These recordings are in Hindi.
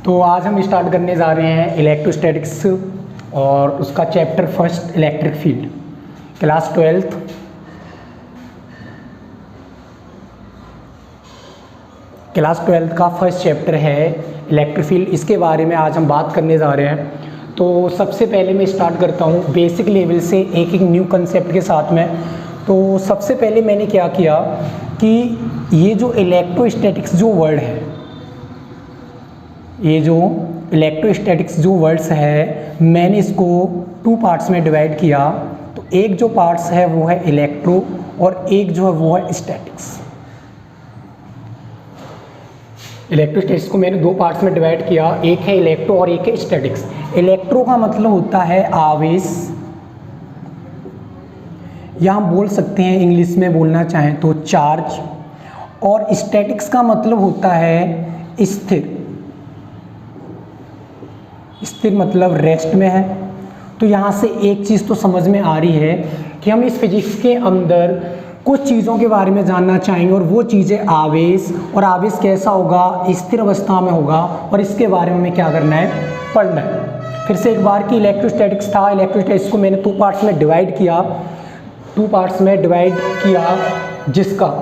तो आज हम स्टार्ट करने जा रहे हैं इलेक्ट्रोस्टैटिक्स और उसका chapter first electric field, class 12th। Class 12th का फर्स्ट चैप्टर है इलेक्ट्रिक फील्ड। इसके बारे में आज हम बात करने जा रहे हैं। तो सबसे पहले मैं स्टार्ट करता हूँ बेसिक लेवल से एक एक न्यू कंसेप्ट के साथ में। तो सबसे पहले मैंने क्या किया कि ये जो इलेक्ट्रोस्टैटिक्स जो वर्ड है, ये जो इलेक्ट्रोस्टैटिक्स जो वर्ड्स है, मैंने इसको 2 पार्ट्स में डिवाइड किया। तो एक जो पार्ट्स है वो है इलेक्ट्रो और एक जो है वो है स्टैटिक्स। इलेक्ट्रोस्टैटिक्स को मैंने 2 पार्ट्स में डिवाइड किया, एक है इलेक्ट्रो और एक है स्टैटिक्स। इलेक्ट्रो का मतलब होता है आवेश, या हम बोल सकते हैं इंग्लिश में बोलना चाहें तो चार्ज। और स्टैटिक्स का मतलब होता है स्थिर। स्थिर मतलब रेस्ट में है। तो यहाँ से एक चीज़ तो समझ में आ रही है कि हम इस फिजिक्स के अंदर कुछ चीज़ों के बारे में जानना चाहेंगे, और वो चीज़ें आवेश, और आवेश कैसा होगा, स्थिर अवस्था में होगा, और इसके बारे में हमें क्या करना है, पढ़ना है। फिर से एक बार कि इलेक्ट्रोस्टैटिक्स था, इलेक्ट्रोस्टैटिक्स को मैंने 2 पार्ट्स में डिवाइड किया, 2 पार्ट्स में डिवाइड किया, जिसका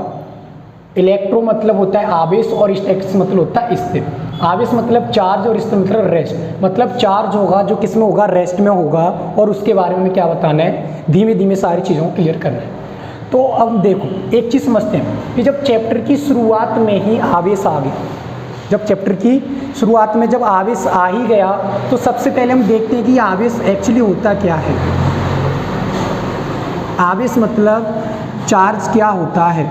इलेक्ट्रो मतलब होता है आवेश और स्टैटिक्स मतलब होता है स्थिर। आवेश मतलब चार्ज और स्थिर मतलब रेस्ट। मतलब चार्ज होगा जो किस में होगा, रेस्ट में होगा, और उसके बारे में क्या बताना है, धीमे धीमे सारी चीज़ों को क्लियर करना है। तो अब देखो एक चीज़ समझते हैं कि जब चैप्टर की शुरुआत में ही आवेश आ गया, जब चैप्टर की शुरुआत में जब आवेश आ ही गया, तो सबसे पहले हम देखते हैं कि आवेश एक्चुअली होता क्या है। आवेश मतलब चार्ज क्या होता है।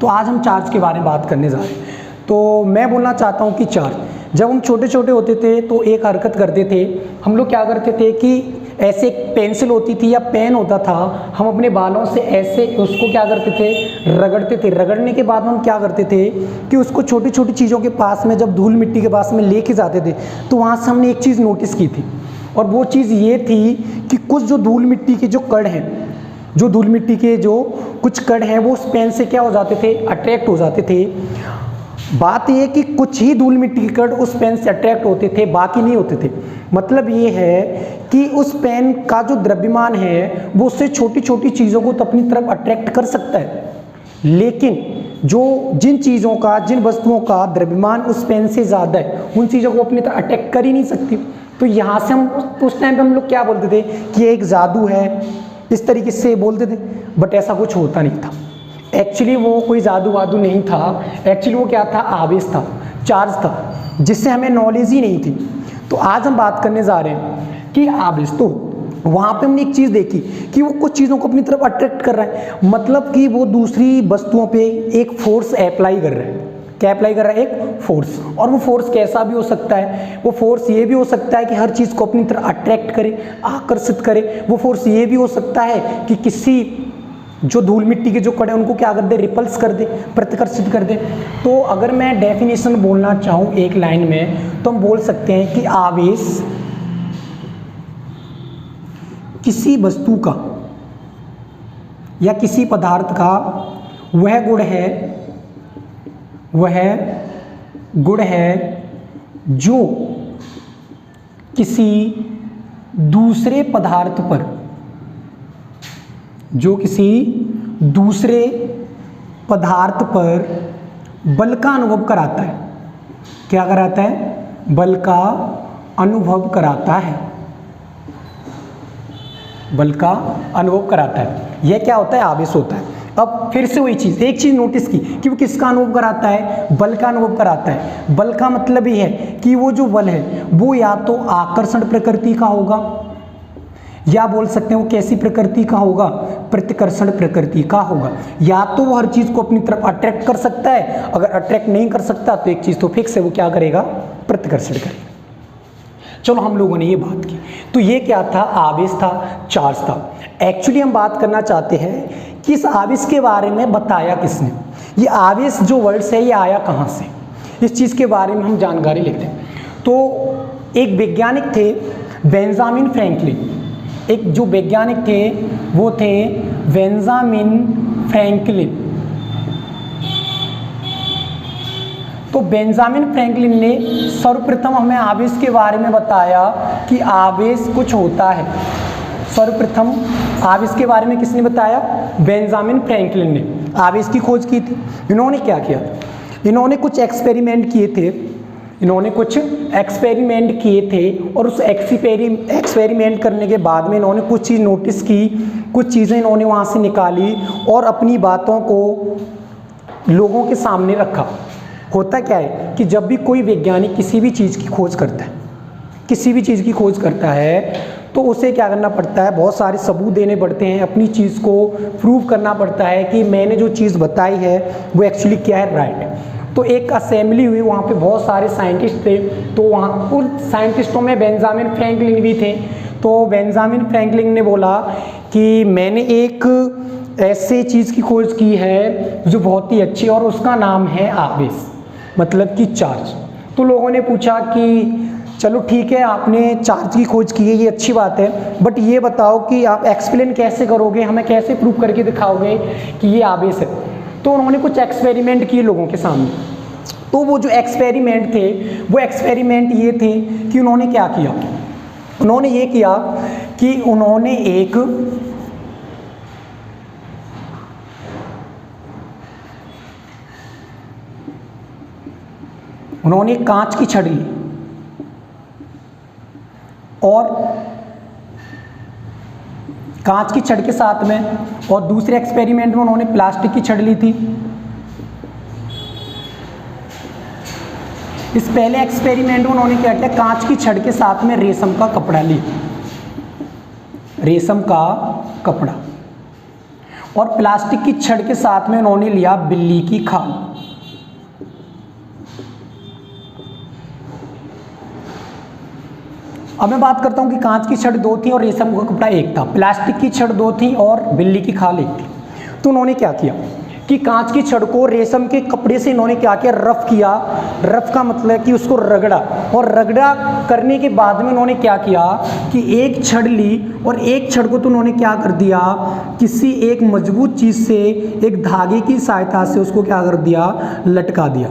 तो आज हम चार्ज के बारे में बात करने जा रहे हैं। तो मैं बोलना चाहता हूँ कि चार्ज, जब हम छोटे छोटे होते थे तो एक हरकत करते थे हम लोग। क्या करते थे कि ऐसे एक पेंसिल होती थी या पेन होता था, हम अपने बालों से ऐसे उसको क्या करते थे, रगड़ते थे। रगड़ने के बाद हम क्या करते थे कि उसको छोटी छोटी चीज़ों के पास में, जब धूल मिट्टी के पास में लेके जाते थे, तो वहाँ से हमने एक चीज़ नोटिस की थी, और वो चीज़ ये थी कि कुछ जो धूल मिट्टी के जो कण हैं, जो धूल मिट्टी के जो कुछ कण हैं, वो उस पेन से क्या हो जाते थे, अट्रैक्ट हो जाते थे। बात ये कि कुछ ही धूल मिट्टी के कण उस पेन से अट्रैक्ट होते थे, बाकी नहीं होते थे। मतलब ये है कि उस पेन का जो द्रव्यमान है वो उससे छोटी छोटी चीज़ों को तो अपनी तरफ अट्रैक्ट कर सकता है, लेकिन जो जिन चीज़ों का, जिन वस्तुओं का द्रव्यमान उस पेन से ज़्यादा है, उन चीज़ों को अपनी तरफ अट्रैक्ट कर ही नहीं सकती। तो यहाँ से हम उस टाइम पे हम लोग क्या बोलते थे कि एक जादू है, इस तरीके से बोलते थे। बट ऐसा कुछ होता नहीं था। एक्चुअली वो कोई जादू वादू नहीं था। एक्चुअली वो क्या था, आवेश था, चार्ज था, जिससे हमें नॉलेज ही नहीं थी। तो आज हम बात करने जा रहे हैं कि आवेश। तो वहाँ पे हमने एक चीज़ देखी कि वो कुछ चीज़ों को अपनी तरफ अट्रैक्ट कर रहा है, मतलब कि वो दूसरी वस्तुओं पे एक फोर्स अप्लाई कर रहा है। क्या अप्लाई कर रहा है, एक फोर्स। और वो फोर्स कैसा भी हो सकता है। वो फोर्स ये भी हो सकता है कि हर चीज़ को अपनी तरफ अट्रैक्ट करे, आकर्षित करे। वो फोर्स ये भी हो सकता है कि किसी जो धूल मिट्टी के जो कण हैं उनको क्या कर दे, रिपल्स कर दे, प्रतिकर्षित कर दे। तो अगर मैं डेफिनेशन बोलना चाहूँ एक लाइन में, तो हम बोल सकते हैं कि आवेश किसी वस्तु का या किसी पदार्थ का वह गुण है जो किसी दूसरे पदार्थ पर, बल का अनुभव कराता है। क्या कराता है, बल का अनुभव कराता है, बल का अनुभव कराता है। यह क्या होता है, आवेश होता है। अब फिर से वही चीज़, एक चीज़ नोटिस की कि वो किसका अनुभव कराता है, बल का अनुभव कराता है। बल का मतलब ये है कि वो जो बल है वो या तो आकर्षण प्रकृति का होगा, या बोल सकते हैं वो कैसी प्रकृति का होगा, प्रतिकर्षण प्रकृति का होगा। या तो वो हर चीज़ को अपनी तरफ अट्रैक्ट कर सकता है, अगर अट्रैक्ट नहीं कर सकता तो एक चीज़ तो फिक्स है, वो क्या करेगा, प्रतिकर्षण करेगा। चलो हम लोगों ने ये बात की। तो ये क्या था, आवेश था, चार्ज था। एक्चुअली हम बात करना चाहते हैं कि इस आवेश के बारे में बताया किसने। ये आवेश जो वर्ड्स है ये आया कहाँ से, इस चीज़ के बारे में हम जानकारी लेते हैं। तो एक वैज्ञानिक थे बेंजामिन फ्रैंकलिन। एक जो वैज्ञानिक थे वो थे बेंजामिन फ्रैंकलिन। तो बेंजामिन फ्रैंकलिन ने सर्वप्रथम हमें आवेश के बारे में बताया कि आवेश कुछ होता है। सर्वप्रथम आवेश के बारे में किसने बताया? बेंजामिन फ्रैंकलिन ने आवेश की खोज की थी। इन्होंने क्या किया? इन्होंने कुछ एक्सपेरिमेंट किए थे और उस एक्सपेरिमेंट करने के बाद में इन्होंने कुछ चीज़ नोटिस की, कुछ चीज़ें इन्होंने वहाँ से निकाली और अपनी बातों को लोगों के सामने रखा। होता क्या है कि जब भी कोई वैज्ञानिक किसी भी चीज़ की खोज करता है तो उसे क्या करना पड़ता है? बहुत सारे सबूत देने पड़ते हैं, अपनी चीज़ को प्रूव करना पड़ता है कि मैंने जो चीज़ बताई है वो एक्चुअली क्या है, राइट है। तो एक असेंबली हुई, वहाँ पे बहुत सारे साइंटिस्ट थे, तो वहाँ उन साइंटिस्टों में बेंजामिन फ्रैंकलिन भी थे। तो बेंजामिन फ्रैंकलिन ने बोला कि मैंने एक ऐसे चीज़ की खोज की है जो बहुत ही अच्छी, और उसका नाम है आवेश, मतलब कि चार्ज। तो लोगों ने पूछा कि चलो ठीक है, आपने चार्ज की खोज की है, ये अच्छी बात है, बट ये बताओ कि आप एक्सप्लेन कैसे करोगे, हमें कैसे प्रूव करके दिखाओगे कि ये आवेश है। तो उन्होंने कुछ एक्सपेरिमेंट किए लोगों के सामने। तो वो जो एक्सपेरिमेंट थे वो एक्सपेरिमेंट ये थे कि उन्होंने क्या किया? उन्होंने ये किया कि उन्होंने कांच की छड़ ली और कांच की छड़ के साथ में, और दूसरे एक्सपेरिमेंट में उन्होंने प्लास्टिक की छड़ ली थी। इस पहले एक्सपेरिमेंट में उन्होंने क्या किया? कांच की छड़ के साथ में रेशम का कपड़ा लिया, रेशम का कपड़ा, और प्लास्टिक की छड़ के साथ में उन्होंने लिया बिल्ली की खाल। अब मैं बात करता हूँ कि कांच की छड़ 2 थी और रेशम का कपड़ा 1 था, प्लास्टिक की छड़ 2 थी और बिल्ली की खाल 1 थी। तो उन्होंने क्या किया कि कांच की छड़ को रेशम के कपड़े से इन्होंने क्या किया? रफ किया। रफ का मतलब कि उसको रगड़ा, और रगड़ा करने के बाद में उन्होंने क्या किया कि एक छड़ ली और एक छड़ को तो उन्होंने क्या कर दिया, किसी एक मजबूत चीज़ से, एक धागे की सहायता से उसको क्या कर दिया? लटका दिया।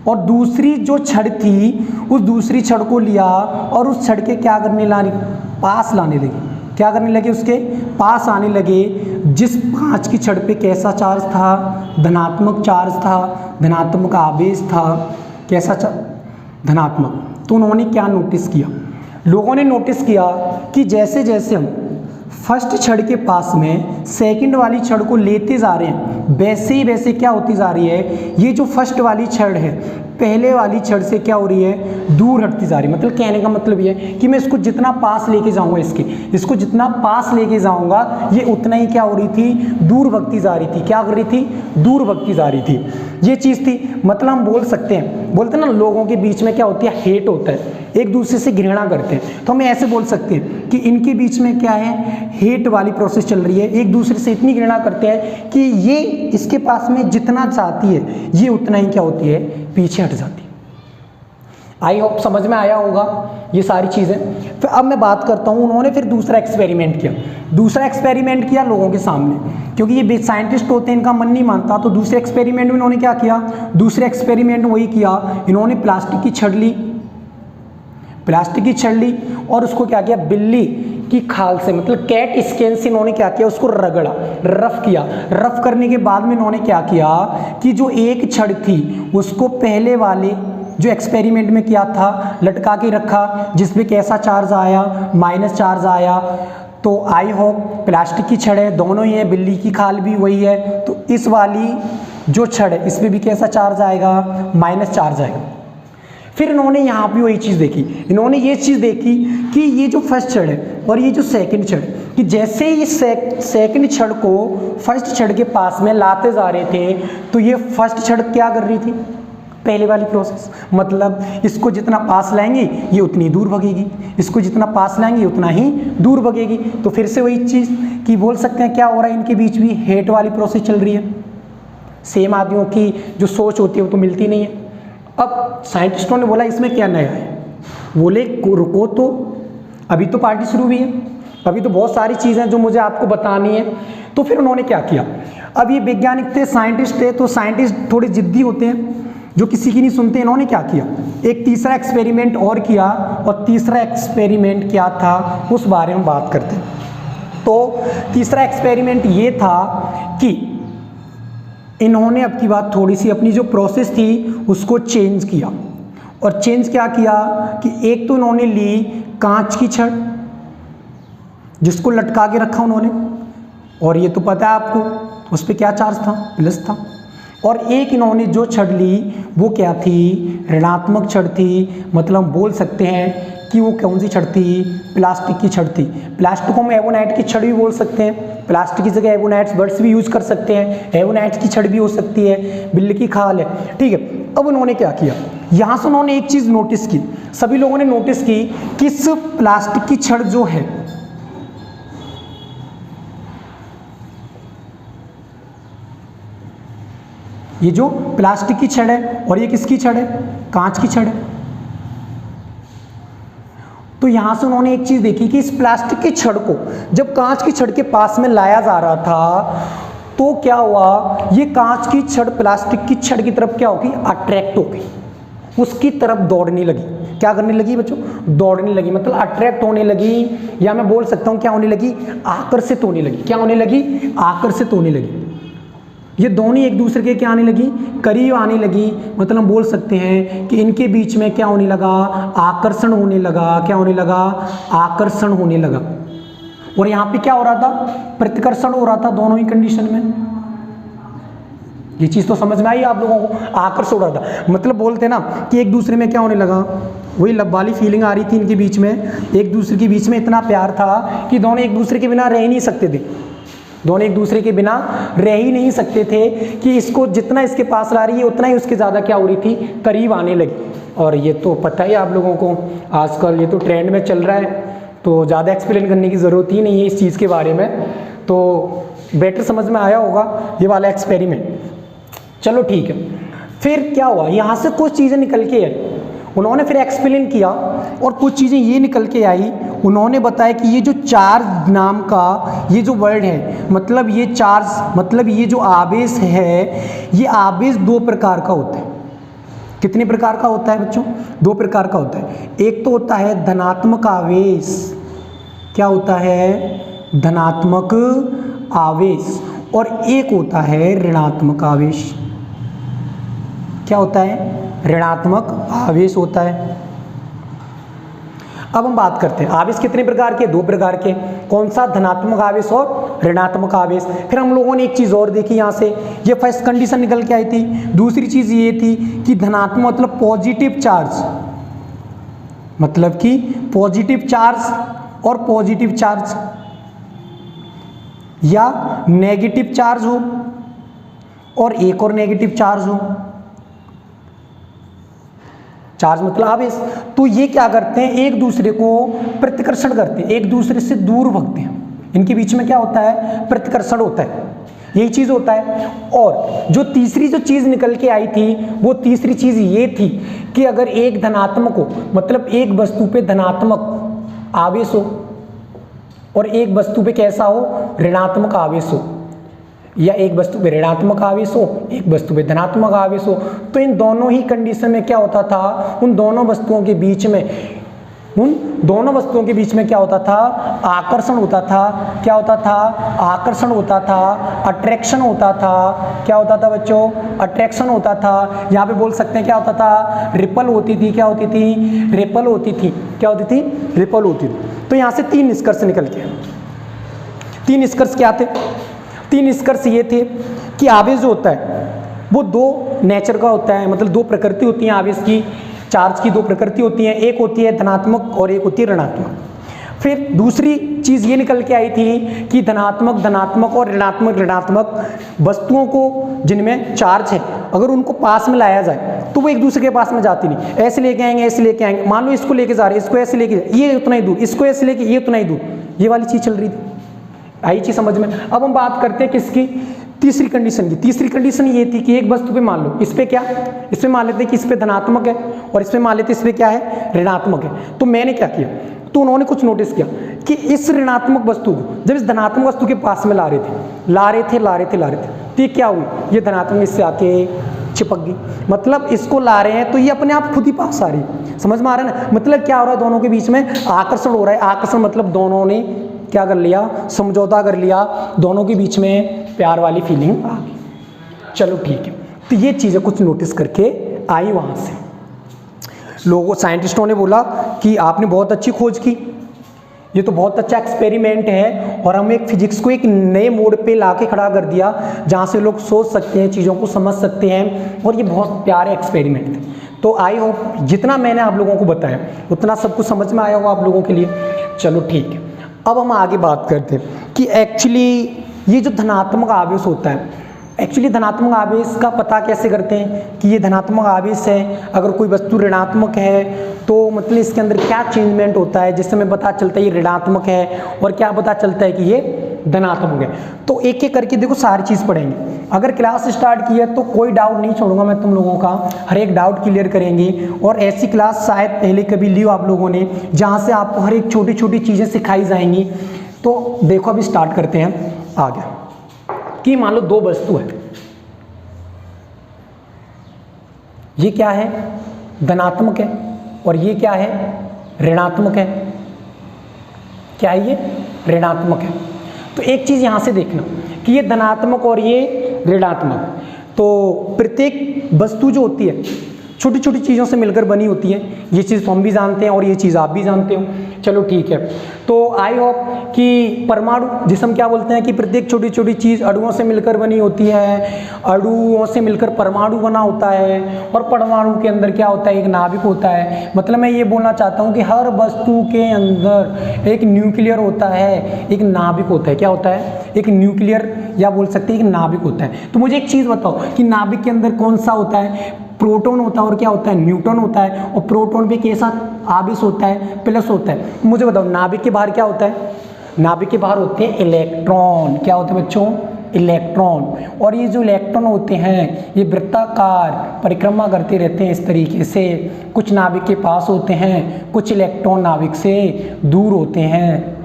और दूसरी जो छड़ थी उस दूसरी छड़ को लिया और उस छड़ के क्या करने पास लाने लगे, क्या करने लगे? उसके पास आने लगे। जिस कांच की छड़ पे कैसा चार्ज था? धनात्मक चार्ज था, धनात्मक आवेश था। कैसा धनात्मक। तो उन्होंने क्या नोटिस किया? लोगों ने नोटिस किया कि जैसे जैसे हम फर्स्ट छड़ के पास में सेकंड वाली छड़ को लेते जा रहे हैं, वैसे ही वैसे क्या होती जा रही है? ये जो फर्स्ट वाली छड़ है पहले वाली छड़ से क्या हो रही है? दूर हटती जा रही है। मतलब कहने का मतलब ये है कि मैं इसको जितना पास लेके जाऊंगा, इसको जितना पास लेके जाऊंगा, ये उतना ही क्या हो रही थी? दूर भगती जा रही थी। क्या कर रही थी? दूर भगती जा रही थी। ये चीज़ थी। मतलब हम बोलते हैं ना, लोगों के बीच में क्या होती है? हेट होता है, एक दूसरे से घृणा करते हैं। तो हम ऐसे बोल सकते हैं कि इनके बीच में क्या है? हेट वाली प्रोसेस चल रही है। एक दूसरे से इतनी घृणा करते हैं कि ये इसके पास में जितना चाहती है ये उतना ही क्या होती है? पीछे हट जाती है। आई होप समझ में आया होगा ये सारी चीज़ें। फिर अब मैं बात करता हूँ, उन्होंने फिर दूसरा एक्सपेरिमेंट किया लोगों के सामने, क्योंकि ये साइंटिस्ट होते हैं, इनका मन नहीं मानता। तो दूसरे एक्सपेरिमेंट में इन्होंने क्या किया? दूसरे एक्सपेरिमेंट में वही किया, इन्होंने प्लास्टिक की छड़ ली और उसको क्या किया? बिल्ली की खाल से, मतलब कैट स्किन से इन्होंने क्या किया? उसको रगड़ा, रफ किया। रफ करने के बाद में इन्होंने क्या किया कि जो एक छड़ थी उसको पहले वाले जो एक्सपेरिमेंट में किया था लटका के रखा, जिसमें कैसा चार्ज आया? माइनस चार्ज आया। तो आई होप प्लास्टिक की छड़ है, दोनों ही है, बिल्ली की खाल भी वही है, तो इस वाली जो छड़ है इसमें भी कैसा चार्ज आएगा? माइनस चार्ज आएगा। फिर इन्होंने यहाँ भी वही चीज़ देखी, इन्होंने ये चीज़ देखी कि ये जो फर्स्ट छड़ है और ये जो सेकंड छड़, कि जैसे ये सेकंड छड़ को फर्स्ट छड़ के पास में लाते जा रहे थे तो ये फर्स्ट छड़ क्या कर रही थी? पहले वाली प्रोसेस, मतलब इसको जितना पास लाएंगे ये उतनी दूर भगेगी, इसको जितना पास लाएंगे उतना ही दूर भगेगी। तो फिर से वही चीज़ कि बोल सकते हैं क्या हो रहा है? इनके बीच भी हेट वाली प्रोसेस चल रही है। सेम आदमियों की जो सोच होती है वो तो मिलती नहीं है। अब साइंटिस्टों ने बोला इसमें क्या नया है? बोले रुको, तो अभी तो पार्टी शुरू हुई है, अभी तो बहुत सारी चीज़ें जो मुझे आपको बतानी है। तो फिर उन्होंने क्या किया? अब ये वैज्ञानिक थे, साइंटिस्ट थे, तो साइंटिस्ट थोड़े जिद्दी होते हैं। जो किसी की नहीं सुनते, इन्होंने क्या किया, एक तीसरा एक्सपेरिमेंट और किया, और तीसरा एक्सपेरिमेंट क्या था उस बारे में बात करते हैं। तो तीसरा एक्सपेरिमेंट ये था कि इन्होंने अब की बात थोड़ी सी अपनी जो प्रोसेस थी उसको चेंज किया। और चेंज क्या किया कि एक तो इन्होंने ली कांच की छड़, जिसको लटका के रखा उन्होंने, और ये तो पता है आपको उस पर क्या चार्ज था, प्लस था। और एक इन्होंने जो छड़ ली वो क्या थी, ऋणात्मक छड़ थी। मतलब बोल सकते हैं कि वो कौन सी छड़ थी, प्लास्टिक की छड़ थी। प्लास्टिक को हम एवोनाइट की छड़ भी बोल सकते हैं, प्लास्टिक की जगह एवोनाइट्स बर्ड्स भी यूज़ कर सकते हैं, एवोनाइट्स की छड़ भी हो सकती है, बिल्ली की खाल है, ठीक है। अब उन्होंने क्या किया, यहाँ से उन्होंने एक चीज़ नोटिस की, सभी लोगों ने नोटिस की कि इस प्लास्टिक की छड़ जो है, ये जो प्लास्टिक की छड़ है और ये किसकी छड़ है, कांच की छड़ है। तो यहां से उन्होंने एक चीज देखी कि इस प्लास्टिक की छड़ को जब कांच की छड़ के पास में लाया जा रहा था तो क्या हुआ, ये कांच की छड़ प्लास्टिक की छड़ की तरफ क्या होगी, अट्रैक्ट हो गई, उसकी तरफ दौड़ने लगी। क्या करने लगी बच्चों, दौड़ने लगी, मतलब अट्रैक्ट होने लगी, या मैं बोल सकता हूं क्या होने लगी, आकर्षित होने लगी। क्या होने लगी, आकर्षित होने लगी। ये दोनों एक दूसरे के क्या आने लगी, करीब आने लगी। मतलब बोल सकते हैं कि इनके बीच में क्या होने लगा, आकर्षण होने लगा। क्या होने लगा, आकर्षण होने लगा। और यहाँ पे क्या हो रहा था, प्रतिकर्षण हो रहा था दोनों ही कंडीशन में। ये चीज़ तो समझ में आई आप लोगों को, आकर्षण हो रहा था। मतलब बोलते ना कि एक दूसरे में क्या होने लगा, वही लव वाली फीलिंग आ रही थी इनके बीच में, एक दूसरे के बीच में इतना प्यार था कि दोनों एक दूसरे के बिना रह ही नहीं सकते थे। दोनों एक दूसरे के बिना रह ही नहीं सकते थे कि इसको जितना इसके पास ला रही है उतना ही उसके ज़्यादा क्या हो रही थी, करीब आने लगी। और ये तो पता ही आप लोगों को, आजकल ये तो ट्रेंड में चल रहा है, तो ज़्यादा एक्सप्लेन करने की ज़रूरत ही नहीं है इस चीज़ के बारे में। तो बेटर समझ में आया होगा ये वाला एक्सपेरिमेंट। चलो ठीक है, फिर क्या हुआ, यहाँ से कुछ चीज़ें निकल के आई, उन्होंने फिर एक्सप्लेन किया और कुछ चीज़ें ये निकल के आई। उन्होंने बताया कि ये जो चार्ज नाम का ये जो वर्ड है, मतलब ये चार्ज, मतलब ये जो आवेश है, ये आवेश दो प्रकार का होता है। कितने प्रकार का होता है बच्चों, दो प्रकार का होता है। एक तो होता है धनात्मक आवेश, क्या होता है, धनात्मक आवेश, और एक होता है ऋणात्मक आवेश। क्या होता है, ऋणात्मक आवेश होता है। अब हम बात करते हैं आवेश कितने प्रकार के, दो प्रकार के, कौन सा, धनात्मक आवेश और ऋणात्मक आवेश। फिर हम लोगों ने एक चीज़ और देखी यहाँ से, ये फर्स्ट कंडीशन निकल के आई थी। दूसरी चीज़ ये थी कि धनात्मक मतलब पॉजिटिव चार्ज, मतलब कि पॉजिटिव चार्ज और पॉजिटिव चार्ज, या नेगेटिव चार्ज हो और एक और नेगेटिव चार्ज हो। चार्ज मतलब आवेश, तो ये क्या करते हैं, एक दूसरे को प्रतिकर्षण करते हैं, एक दूसरे से दूर भगते हैं। इनके बीच में क्या होता है, प्रतिकर्षण होता है, यही चीज़ होता है। और जो तीसरी जो चीज़ निकल के आई थी, वो तीसरी चीज़ ये थी कि अगर एक धनात्मक हो, मतलब एक वस्तु पे धनात्मक आवेश हो और एक वस्तु पे कैसा हो, ऋणात्मक आवेश हो, या एक वस्तु पे ऋणात्मक आवेश हो, एक वस्तु पे धनात्मक आवेश हो, तो इन दोनों ही कंडीशन में क्या होता था, उन दोनों वस्तुओं के बीच में क्या होता था, आकर्षण होता था। क्या होता था, आकर्षण होता था, अट्रैक्शन होता था। क्या होता था बच्चों, अट्रैक्शन होता था। यहाँ पे बोल सकते हैं क्या होता था, रिपल होती थी। क्या होती थी, रिपल होती थी। क्या होती थी, रिपल होती थी। तो यहाँ से तीन निष्कर्ष निकल के, तीन निष्कर्ष क्या थे, तीन निष्कर्ष ये थे कि आवेश जो होता है वो दो नेचर का होता है, मतलब दो प्रकृति होती हैं आवेश की, चार्ज की दो प्रकृति होती हैं, एक होती है धनात्मक और एक होती है ऋणात्मक। फिर दूसरी चीज़ ये निकल के आई थी कि धनात्मक और ऋणात्मक वस्तुओं को जिनमें चार्ज है, अगर उनको पास में लाया जाए तो वो एक दूसरे के पास में जाती नहीं, ऐसे लेके आएंगे, ऐसे लेके आएंगे। मान लो इसको लेके जा रहे हैं, इसको ऐसे लेके, ये उतना ही दूर, इसको ऐसे लेके, ये उतना ही दूर, ये वाली चीज़ चल रही थी। आई चीज़ समझ में। अब हम बात करते हैं किसकी, तीसरी कंडीशन की। तीसरी कंडीशन ये थी कि एक वस्तु पे मान लो, इस पे क्या, इस पे मान लेते हैं कि इस पे धनात्मक है और इस पे मान लेते हैं इस पे क्या है, ऋणात्मक है। तो मैंने क्या किया, तो उन्होंने कुछ नोटिस किया कि इस ऋणात्मक वस्तु को जब इस धनात्मक वस्तु के पास में ला रहे थे, तो ये क्या हुई, ये धनात्मक इससे आके चिपक गई, मतलब इसको ला रहे हैं तो ये अपने आप खुद ही पास आ रही है। समझ में आ रहा है ना, मतलब क्या हो रहा है, दोनों के बीच में आकर्षण हो रहा है। आकर्षण मतलब दोनों ने क्या कर लिया, समझौता कर लिया, दोनों के बीच में प्यार वाली फीलिंग आ गई। चलो ठीक है, तो ये चीज़ें कुछ नोटिस करके आई वहाँ से। लोगों साइंटिस्टों ने बोला कि आपने बहुत अच्छी खोज की, ये तो बहुत अच्छा एक्सपेरिमेंट है, और हम एक फिजिक्स को एक नए मोड पे लाके खड़ा कर दिया जहाँ से लोग सोच सकते हैं, चीज़ों को समझ सकते हैं, और ये बहुत प्यारे एक्सपेरिमेंट थे। तो आई होप जितना मैंने आप लोगों को बताया उतना सब कुछ समझ में आया होगा आप लोगों के लिए। चलो ठीक है, अब हम आगे बात करते हैं कि एक्चुअली ये जो धनात्मक आवेश होता है, एक्चुअली धनात्मक आवेश का पता कैसे करते हैं कि ये धनात्मक आवेश है। अगर कोई वस्तु ऋणात्मक है तो मतलब इसके अंदर क्या चेंजमेंट होता है जिससे हमें पता चलता है ये ऋणात्मक है, और क्या पता चलता है कि ये धनात्मक है। तो एक एक करके देखो सारी चीज़ पढ़ेंगे। अगर क्लास स्टार्ट की है तो कोई डाउट नहीं छोड़ूंगा मैं तुम लोगों का, हर एक डाउट क्लियर करेंगे। और ऐसी क्लास शायद पहले कभी ली हो आप लोगों ने, जहाँ से आपको हर एक छोटी छोटी चीज़ें सिखाई जाएंगी। तो देखो अभी स्टार्ट करते हैं आगे, कि मान लो दो वस्तु है, ये क्या है, धनात्मक है, और ये क्या है, ऋणात्मक है। क्या है ये, ऋणात्मक है। तो एक चीज़ यहाँ से देखना कि ये धनात्मक और ये ऋणात्मक, तो प्रत्येक वस्तु जो होती है छोटी छोटी चीज़ों से मिलकर बनी होती है, ये चीज़ तो हम भी जानते हैं और ये चीज़ आप भी जानते हो। चलो ठीक है, तो आई होप कि परमाणु जिसे हम क्या बोलते हैं कि प्रत्येक छोटी छोटी चीज़ अणुओं से मिलकर बनी होती है, अणुओं से मिलकर परमाणु बना होता है, और परमाणु के अंदर क्या होता है, एक नाभिक होता है। मतलब मैं ये बोलना चाहता हूँ कि हर वस्तु के अंदर एक न्यूक्लियर होता है, एक नाभिक होता है। क्या होता है, एक न्यूक्लियर, या बोल सकते हैं एक नाभिक होता है। तो मुझे एक चीज़ बताओ कि नाभिक के अंदर कौन सा होता है, प्रोटॉन होता है, और क्या होता है, न्यूट्रॉन होता है। और प्रोटॉन पे कैसा आवेश होता है, प्लस होता है। मुझे बताओ नाभिक के बाहर क्या होता है, नाभिक के बाहर होते हैं इलेक्ट्रॉन। क्या होते हैं बच्चों, इलेक्ट्रॉन। और ये जो इलेक्ट्रॉन होते हैं ये वृत्ताकार परिक्रमा करते रहते हैं इस तरीके से। कुछ नाभिक के पास होते हैं, कुछ इलेक्ट्रॉन नाभिक से दूर होते हैं।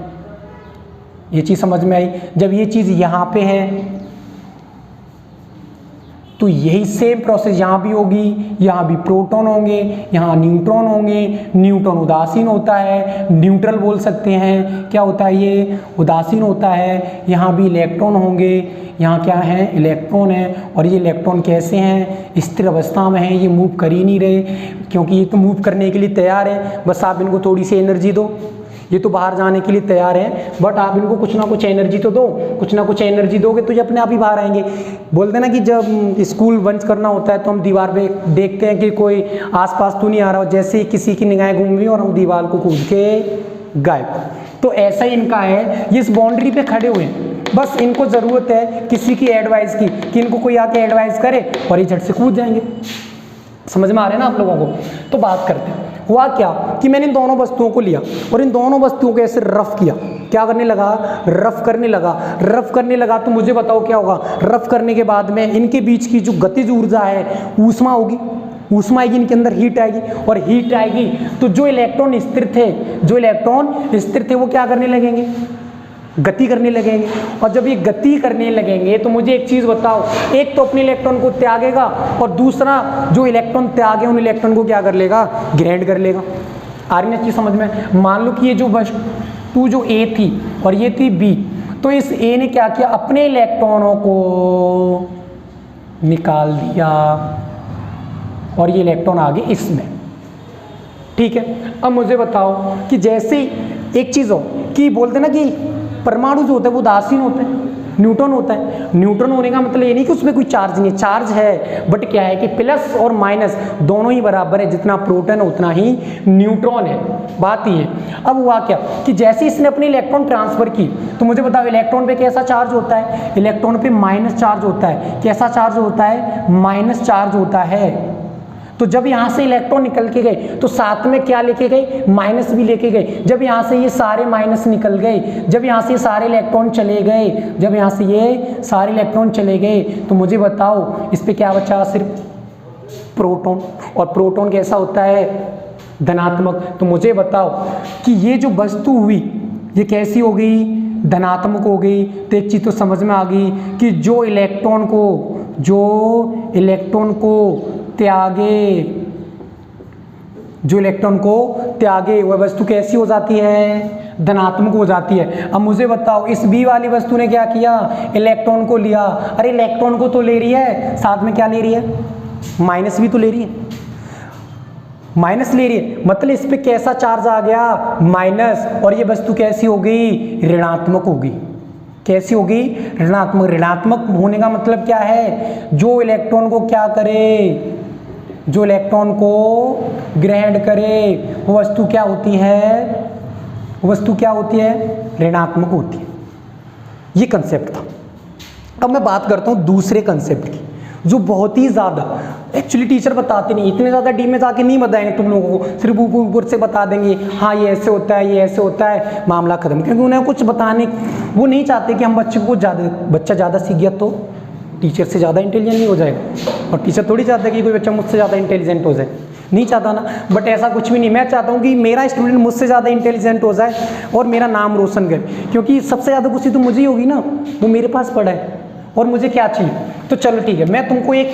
ये चीज़ समझ में आई। जब ये चीज़ यहाँ पे है तो यही सेम प्रोसेस यहाँ भी होगी, यहाँ भी प्रोटॉन होंगे, यहाँ न्यूट्रॉन होंगे। न्यूट्रॉन उदासीन होता है, न्यूट्रल बोल सकते हैं। क्या होता है ये, उदासीन होता है। यहाँ भी इलेक्ट्रॉन होंगे, यहाँ क्या है, इलेक्ट्रॉन है। और ये इलेक्ट्रॉन कैसे हैं, स्थिर अवस्था में हैं, ये मूव कर ही नहीं रहे, क्योंकि ये तो मूव करने के लिए तैयार है, बस आप इनको थोड़ी सी एनर्जी दो। ये तो बाहर जाने के लिए तैयार हैं, बट आप इनको कुछ ना कुछ एनर्जी तो दो। कुछ ना कुछ एनर्जी दोगे तो ये अपने आप ही बाहर आएंगे। बोलते ना कि जब स्कूल बंद करना होता है तो हम दीवार पे देखते हैं कि कोई आसपास तो नहीं आ रहा हो, जैसे ही किसी की निगाहें घूम गई और हम दीवार को कूद के गायब। तो ऐसा ही इनका है, ये इस बाउंड्री पे खड़े हुए हैं, बस इनको ज़रूरत है किसी की एडवाइस की, कि इनको कोई आके एडवाइस करे और ये झट से कूद जाएंगे। समझ में आ रहे हैं ना आप लोगों को। तो बात करते हैं, हुआ क्या कि मैंने इन दोनों वस्तुओं को लिया और इन दोनों वस्तुओं को ऐसे रफ किया। क्या करने लगा, रफ करने लगा। रफ करने लगा तो मुझे बताओ क्या होगा, रफ करने के बाद में इनके बीच की जो गतिज ऊर्जा है ऊष्मा होगी। ऊष्मा आएगी, इनके अंदर हीट आएगी, और हीट आएगी तो जो इलेक्ट्रॉन स्थिर थे, जो इलेक्ट्रॉन स्थिर थे वो क्या करने लगेंगे, गति करने लगेंगे। और जब ये गति करने लगेंगे तो मुझे एक चीज़ बताओ, एक तो अपने इलेक्ट्रॉन को त्यागेगा और दूसरा जो इलेक्ट्रॉन त्यागे उन इलेक्ट्रॉन को क्या कर लेगा, ग्रहण कर लेगा। आ रही ना चीज़ समझ में। मान लो कि ये जो वस्तु जो ए थी और ये थी बी, तो इस ए ने क्या किया, अपने इलेक्ट्रॉनों को निकाल दिया और ये इलेक्ट्रॉन आ गए इसमें। ठीक है, अब मुझे बताओ कि जैसे एक चीज़ हो कि बोलते ना कि परमाणु जो होता है वो उदासीन होते हैं, न्यूट्रॉन होता है। न्यूट्रॉन होने का मतलब ये नहीं कि उसमें कोई चार्ज नहीं है, चार्ज है, बट क्या है कि प्लस और माइनस दोनों ही बराबर है, जितना प्रोटॉन है उतना ही न्यूट्रॉन है। बात ही है। अब हुआ क्या कि जैसे इसने अपनी इलेक्ट्रॉन ट्रांसफर की तो मुझे बताओ इलेक्ट्रॉन पे कैसा चार्ज होता है, इलेक्ट्रॉन पे माइनस चार्ज होता है। कैसा चार्ज होता है, माइनस चार्ज होता है। तो जब यहाँ से इलेक्ट्रॉन निकल के गए तो साथ में क्या लेके गए, माइनस भी लेके गए। जब यहाँ से ये सारे माइनस निकल गए, जब यहाँ से ये सारे इलेक्ट्रॉन चले गए, जब यहाँ से ये सारे इलेक्ट्रॉन चले गए तो मुझे बताओ इस पे क्या बचा, सिर्फ प्रोटॉन। और प्रोटॉन कैसा होता है, धनात्मक। तो मुझे बताओ कि ये जो वस्तु हुई ये कैसी हो गई, धनात्मक हो गई। तो एक चीज़ तो समझ में आ गई कि जो इलेक्ट्रॉन को जो इलेक्ट्रॉन को त्यागे वह वस्तु कैसी हो जाती है, धनात्मक हो जाती है। अब मुझे बताओ इस बी वाली वस्तु ने क्या किया, इलेक्ट्रॉन को लिया। अरे इलेक्ट्रॉन को तो ले रही है, साथ में क्या ले रही है, माइनस भी तो ले रही है, माइनस ले रही है, मतलब इस पे कैसा चार्ज आ गया, माइनस, और ये वस्तु कैसी हो गई, ऋणात्मक होगी। कैसी होगी, ऋणात्मक। ऋणात्मक होने का मतलब क्या है, जो इलेक्ट्रॉन को क्या करे, जो इलेक्ट्रॉन को ग्रहण करे वो वस्तु क्या होती है, वस्तु क्या होती है, ऋणात्मक होती है। ये कंसेप्ट था। अब मैं बात करता हूँ दूसरे कंसेप्ट की, जो बहुत ही ज़्यादा एक्चुअली टीचर बताते नहीं, इतने ज़्यादा डीप में जाके नहीं बताएंगे तुम लोगों को, सिर्फ ऊपर से बता देंगे हाँ ये ऐसे होता है, ये ऐसे होता है, मामला खत्म। क्योंकि उन्हें कुछ बताने, वो नहीं चाहते कि हम बच्चे को बच्चा ज़्यादा सीख गया तो टीचर से ज़्यादा इंटेलिजेंट नहीं हो जाएगा, और टीचर थोड़ी चाहता है कि कोई बच्चा मुझसे ज़्यादा इंटेलिजेंट हो जाए, नहीं चाहता ना। बट ऐसा कुछ भी नहीं, मैं चाहता हूँ कि मेरा स्टूडेंट मुझसे ज़्यादा इंटेलिजेंट हो जाए और मेरा नाम रोशन करे, क्योंकि सबसे ज़्यादा खुशी तो मुझे ही होगी ना, वो मेरे पास पढ़ा है और मुझे क्या चाहिए। तो चलो ठीक है, मैं तुमको एक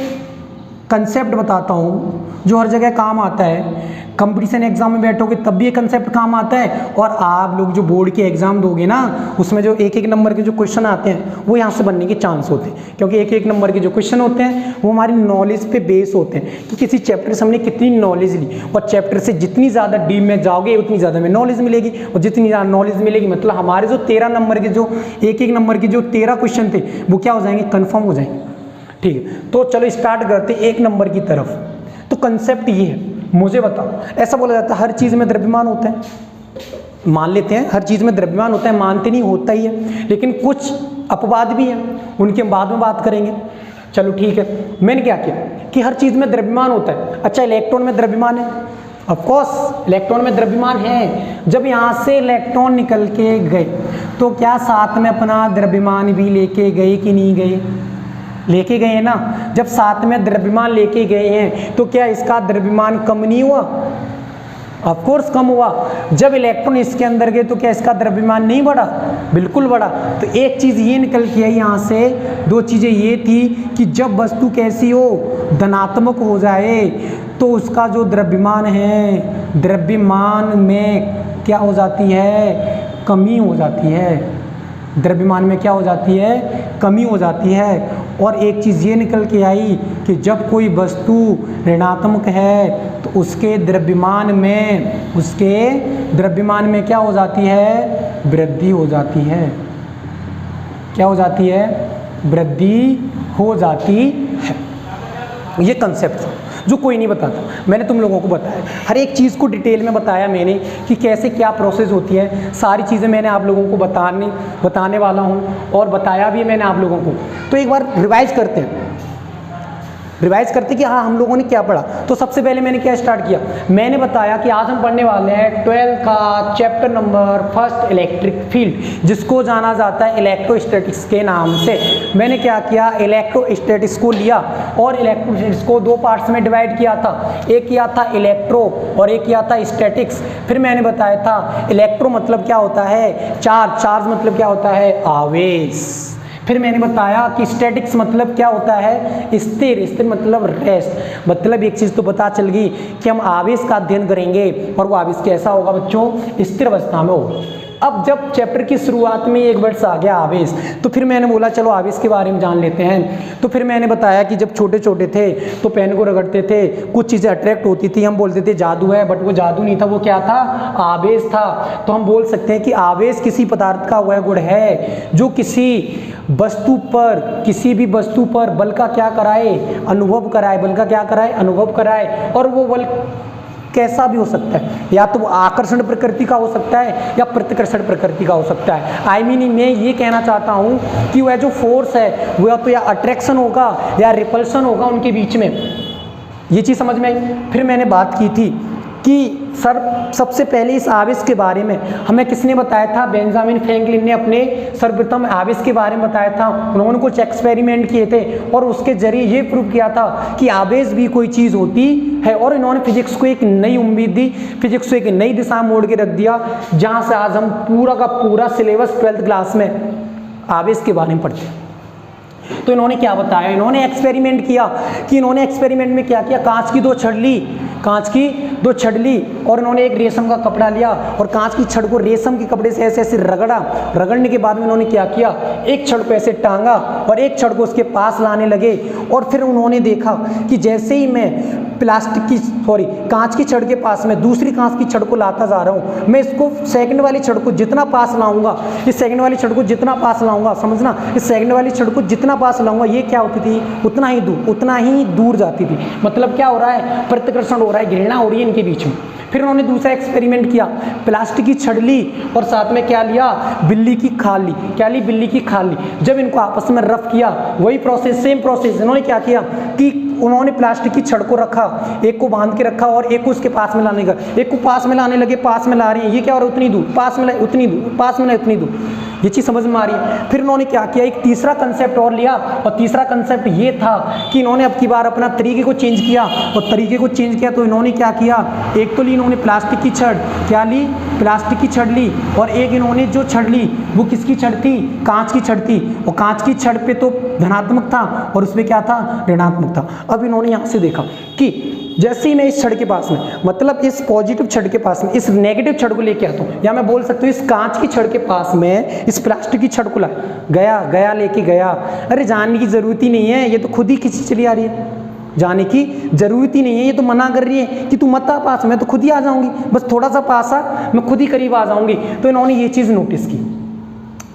कंसेप्ट बताता हूँ जो हर जगह काम आता है। कंपटीशन एग्जाम में बैठोगे तब भी ये कंसेप्ट काम आता है, और आप लोग जो बोर्ड के एग्जाम दोगे ना, उसमें जो एक एक नंबर के जो क्वेश्चन आते हैं वो यहाँ से बनने के चांस होते हैं, क्योंकि एक एक नंबर के जो क्वेश्चन होते हैं वो हमारी नॉलेज पे बेस होते हैं कि किसी चैप्टर से हमने कितनी नॉलेज ली, और चैप्टर से जितनी ज़्यादा डीप में जाओगे उतनी ज़्यादा हमें नॉलेज मिलेगी, और जितनी ज़्यादा नॉलेज मिलेगी मतलब हमारे जो 13 नंबर के जो एक एक नंबर के जो 13 क्वेश्चन थे वो क्या हो जाएंगे, कन्फर्म हो जाएंगे। ठीक है, तो चलो स्टार्ट करते एक नंबर की तरफ। तो कंसेप्ट ये है, मुझे बताओ, ऐसा बोला जाता है हर चीज़ में द्रव्यमान होता है, मान लेते हैं हर चीज़ में द्रव्यमान होता है, मानते नहीं होता ही है, लेकिन कुछ अपवाद भी हैं, उनके हम बाद में बात करेंगे। चलो ठीक है, मैंने क्या किया कि हर चीज़ में द्रव्यमान होता है। अच्छा, इलेक्ट्रॉन में द्रव्यमान है, ऑफ कोर्स इलेक्ट्रॉन में द्रव्यमान है। जब यहाँ से इलेक्ट्रॉन निकल के गए तो क्या साथ में अपना द्रव्यमान भी लेके गए कि नहीं गए, लेके गए हैं ना। जब साथ में द्रव्यमान लेके गए हैं तो क्या इसका द्रव्यमान कम नहीं हुआ, ऑफ कोर्स कम हुआ। जब इलेक्ट्रॉन इसके अंदर गए तो क्या इसका द्रव्यमान नहीं बढ़ा, बिल्कुल बढ़ा। तो एक चीज़ ये निकल के आई यहाँ से, दो चीज़ें ये थी कि जब वस्तु कैसी हो, धनात्मक हो जाए तो उसका जो द्रव्यमान है, द्रव्यमान में क्या हो जाती है, कमी हो जाती है, द्रव्यमान में क्या हो जाती है, कमी हो जाती है। और एक चीज़ ये निकल के आई कि जब कोई वस्तु ऋणात्मक है तो उसके द्रव्यमान में क्या हो जाती है, वृद्धि हो जाती है। क्या हो जाती है, वृद्धि हो जाती है। ये कंसेप्ट जो कोई नहीं बताता, मैंने तुम लोगों को बताया, हर एक चीज़ को डिटेल में बताया मैंने कि कैसे क्या प्रोसेस होती है, सारी चीज़ें मैंने आप लोगों को बताने वाला हूँ, और बताया भी मैंने आप लोगों को। तो एक बार रिवाइज करते कि हाँ हम लोगों ने क्या पढ़ा। तो सबसे पहले मैंने क्या स्टार्ट किया, मैंने बताया कि आज हम पढ़ने वाले हैं 12 का चैप्टर नंबर 1 इलेक्ट्रिक फील्ड, जिसको जाना जाता है इलेक्ट्रोस्टैटिक्स के नाम से। मैंने क्या किया, इलेक्ट्रोस्टैटिक्स को लिया और इलेक्ट्रोस्टैटिक्स को दो पार्ट्स में डिवाइड किया था, एक किया था इलेक्ट्रो और एक किया था स्टैटिक्स। फिर मैंने बताया था इलेक्ट्रो मतलब क्या होता है, चार्ज मतलब क्या होता है, आवेश। फिर मैंने बताया कि स्टैटिक्स मतलब क्या होता है, स्थिर मतलब रेस्ट। मतलब एक चीज़ तो पता चल गई कि हम आवेश का अध्ययन करेंगे और वो आवेश कैसा होगा बच्चों, स्थिर अवस्था में होगा। अब जब चैप्टर की शुरुआत में एक वर्ड आ गया आवेश, तो फिर मैंने बोला चलो आवेश के बारे में जान लेते हैं। तो फिर मैंने बताया कि जब छोटे छोटे थे तो पेन को रगड़ते थे, कुछ चीज़ें अट्रैक्ट होती थी, हम बोलते थे जादू है, बट वो जादू नहीं था, वो क्या था, आवेश था। तो हम बोल सकते हैं कि आवेश किसी पदार्थ का वह गुण है जो किसी भी वस्तु पर बल का क्या कराए, अनुभव कराए, बल का क्या कराए, अनुभव कराए। और वो बल कैसा भी हो सकता है, या तो वो आकर्षण प्रकृति का हो सकता है या प्रतिकर्षण प्रकृति का हो सकता है। आई मीन मैं ये कहना चाहता हूँ कि वह जो फोर्स है वह तो या अट्रैक्शन होगा या रिपल्शन होगा उनके बीच में। ये चीज़ समझ में आई। फिर मैंने बात की थी कि सर सबसे पहले इस आवेश के बारे में हमें किसने बताया था, बेंजामिन फ्रैंकलिन ने अपने सर्वप्रथम आवेश के बारे में बताया था। उन्होंने कुछ एक्सपेरिमेंट किए थे और उसके जरिए ये प्रूव किया था कि आवेश भी कोई चीज़ होती है। और इन्होंने फिजिक्स को एक नई उम्मीद दी, फिजिक्स को एक नई दिशा मोड़ के रख दिया, जहाँ से आज हम पूरा का पूरा सिलेबस 12th क्लास में आवेश के बारे में पढ़ते हैं। तो इन्होंने क्या बताया, इन्होंने एक्सपेरिमेंट किया कि इन्होंने एक्सपेरिमेंट में क्या किया, कांच की दो छड़ ली और इन्होंने एक रेशम का कपड़ा लिया और कांच की छड़ को रेशम के कपड़े से ऐसे ऐसे रगड़ने के बाद में इन्होंने क्या किया, एक छड़ को ऐसे टांगा और एक छड़ को उसके पास लाने लगे और फिर उन्होंने देखा कि जैसे ही मैं कांच की छड़ के पास में दूसरी कांच की छड़ को लाता जा रहा हूँ, मैं इसको सेकंड वाली छड़ को जितना पास लाऊंगा, इस सेकंड वाली छड़ को जितना पास लाऊंगा, समझना, इस सेकंड वाली छड़ को जितना पास लाऊंगा ये क्या होती थी, उतना ही दूर जाती थी। मतलब क्या हो रहा है, प्रतिकर्षण हो रहा है, घृणा हो रही है इनके बीच में। फिर उन्होंने दूसरा एक्सपेरिमेंट किया, प्लास्टिक की छड़ ली और साथ में क्या लिया, बिल्ली की खाल ली। क्या ली, बिल्ली की खाल ली। जब इनको आपस में रफ किया, वही प्रोसेस, सेम प्रोसेस, इन्होंने क्या किया कि उन्होंने प्लास्टिक की छड़ को रखा, एक को बांध के रखा और एक को उसके पास में लाने लगा, एक को पास में लाने लगे, पास में ला रही है, ये क्या हो रहा है, उतनी दूर, पास में लाए उतनी दूर, पास में लाए उतनी दूर, ये चीज़ समझ में आ रही है। फिर उन्होंने क्या किया, एक तीसरा कंसेप्ट और लिया और तीसरा कंसेप्ट ये था कि इन्होंने अब की बार अपना तरीके को चेंज किया और तरीके को चेंज किया तो इन्होंने क्या किया, एक तो ली इन्होंने प्लास्टिक की छड़, क्या ली, प्लास्टिक की छड़ ली और एक इन्होंने जो छड़ ली वो किसकी छड़ थी, कांच की छड़ थी और कांच की छड़ पे तो धनात्मक था और उसमें क्या था, ऋणात्मक था। अब इन्होंने यहाँ से देखा कि जैसे ही मैं इस छड़ के पास में, मतलब इस पॉजिटिव छड़ के पास में इस नेगेटिव छड़ को लेके आता हूँ, या मैं बोल सकता हूँ इस कांच की छड़ के पास में इस प्लास्टिक की छड़ को गया लेके गया, अरे जानने की जरूरत ही नहीं है, ये तो खुद ही खींची चली आ रही है, जाने की जरूरत ही नहीं है, ये तो मना कर रही है कि तू मत आ पास, मैं तो खुद ही आ जाऊंगी, बस थोड़ा सा पास आ, मैं खुद ही करीब आ जाऊंगी। तो इन्होंने ये चीज़ नोटिस की,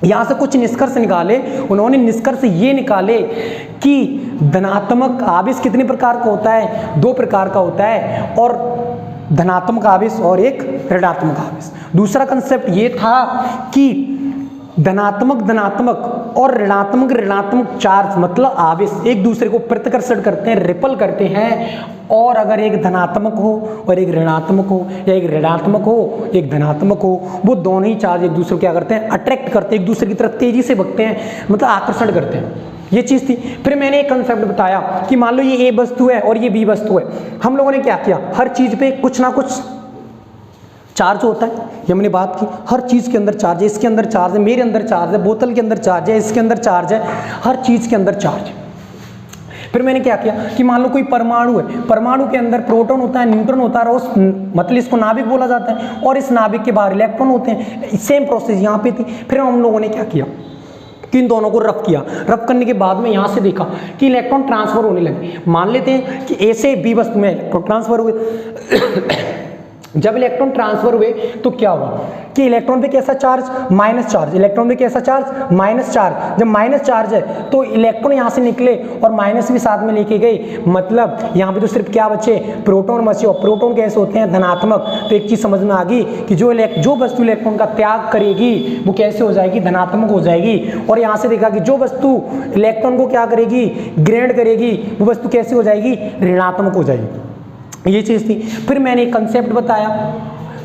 यहाँ से कुछ निष्कर्ष निकाले। उन्होंने निष्कर्ष ये निकाले कि धनात्मक आवेश कितने प्रकार का होता है, 2 प्रकार का होता है, और धनात्मक आवेश और एक ऋणात्मक आवेश। दूसरा कंसेप्ट ये था कि धनात्मक और ऋणात्मक चार्ज मतलब आवेश एक दूसरे को प्रतिकर्षण करते हैं, रिपल करते हैं, और अगर एक धनात्मक हो और एक ऋणात्मक हो या एक ऋणात्मक हो एक धनात्मक हो, वो दोनों ही चार्ज एक दूसरे को क्या करते हैं, अट्रैक्ट करते हैं, एक दूसरे की तरफ तेजी से भगते हैं, मतलब आकर्षण करते हैं। ये चीज़ थी। फिर मैंने एक कंसेप्ट बताया कि मान लो ये ए वस्तु है और ये बी वस्तु है, हम लोगों ने क्या किया, हर चीज़ पे कुछ ना कुछ चार्ज होता है, ये हमने बात की, हर चीज़ के अंदर चार्ज है, इसके अंदर चार्ज है, मेरे अंदर चार्ज है, बोतल के अंदर चार्ज है, इसके अंदर चार्ज है, हर चीज़ के अंदर चार्ज है। फिर मैंने क्या किया कि मान लो कोई परमाणु है, परमाणु के अंदर प्रोटॉन होता है, न्यूट्रॉन होता है, और मतलब इसको नाभिक बोला जाता है, और इस नाभिक के बाहर इलेक्ट्रॉन होते हैं। सेम प्रोसेस यहाँ पे थी। फिर हम लोगों ने क्या किया कि इन दोनों को रफ किया, रफ करने के बाद में यहाँ से देखा कि इलेक्ट्रॉन ट्रांसफर होने लगे। मान लेते हैं कि ए से बी वस्तु में इलेक्ट्रॉन ट्रांसफर हुए। जब इलेक्ट्रॉन ट्रांसफर हुए तो क्या हुआ कि इलेक्ट्रॉन पे कैसा चार्ज, माइनस चार्ज, इलेक्ट्रॉन पे कैसा चार्ज, माइनस चार्ज। जब माइनस चार्ज है तो इलेक्ट्रॉन यहाँ से निकले और माइनस भी साथ में लेके गए, मतलब यहाँ पे तो सिर्फ क्या बचे, प्रोटॉन बचे। और प्रोटॉन कैसे होते हैं, धनात्मक। तो एक चीज समझ में आ गई कि जो वस्तु इलेक्ट्रॉन का त्याग करेगी वो कैसे हो जाएगी, धनात्मक हो जाएगी। और यहाँ से देखा कि जो वस्तु इलेक्ट्रॉन को क्या करेगी, ग्रहण करेगी, वो वस्तु कैसे हो जाएगी, ऋणात्मक हो जाएगी। ये चीज़ थी। फिर मैंने एक कंसेप्ट बताया,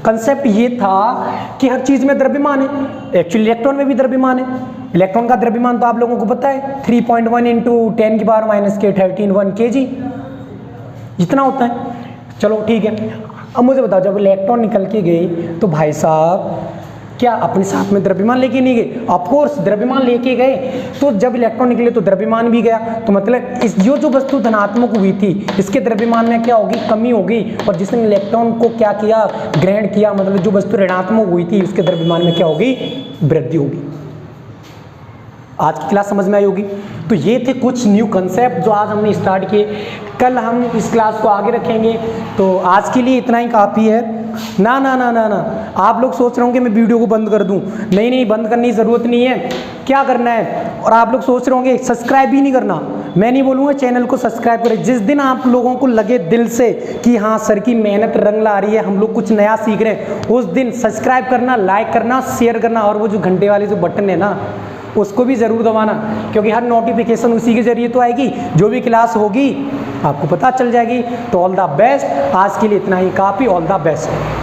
कंसेप्ट ये था कि हर चीज़ में द्रव्यमान है, एक्चुअली इलेक्ट्रॉन में भी द्रव्यमान है। इलेक्ट्रॉन का द्रव्यमान तो आप लोगों को पता है 3.1 इंटू 10 की पावर माइनस के 13 kg जितना होता है। चलो ठीक है, अब मुझे बताओ जब इलेक्ट्रॉन निकल के गए तो भाई साहब क्या अपने साथ में द्रव्यमान लेके नहीं गए, ऑफकोर्स द्रव्यमान लेके गए। तो जब इलेक्ट्रॉन निकले तो द्रव्यमान भी गया, तो मतलब इस जो वस्तु धनात्मक हुई थी इसके द्रव्यमान में क्या होगी, कमी होगी। और जिसने इलेक्ट्रॉन को क्या किया, ग्रहण किया, मतलब जो वस्तु ऋणात्मक हुई थी उसके द्रव्यमान में क्या होगी, वृद्धि होगी। आज की क्लास समझ में आई होगी। तो ये थे कुछ न्यू कंसेप्ट जो आज हमने स्टार्ट किए। कल हम इस क्लास को आगे रखेंगे। तो आज के लिए इतना ही काफ़ी है। ना ना ना ना ना आप लोग सोच रहे होंगे मैं वीडियो को बंद कर दूं, नहीं, बंद करने की ज़रूरत नहीं है। क्या करना है, और आप लोग सोच रहे होंगे सब्सक्राइब भी नहीं करना, मैं नहीं बोलूँगा चैनल को सब्सक्राइब करें। जिस दिन आप लोगों को लगे दिल से कि हाँ सर की मेहनत रंग ला रही है, हम लोग कुछ नया सीख रहे हैं, उस दिन सब्सक्राइब करना, लाइक करना, शेयर करना, और वो जो घंटे वाले जो बटन है ना उसको भी ज़रूर दबाना, क्योंकि हर नोटिफिकेशन उसी के ज़रिए तो आएगी। जो भी क्लास होगी आपको पता चल जाएगी। तो ऑल द बेस्ट, आज के लिए इतना ही काफ़ी। All the best.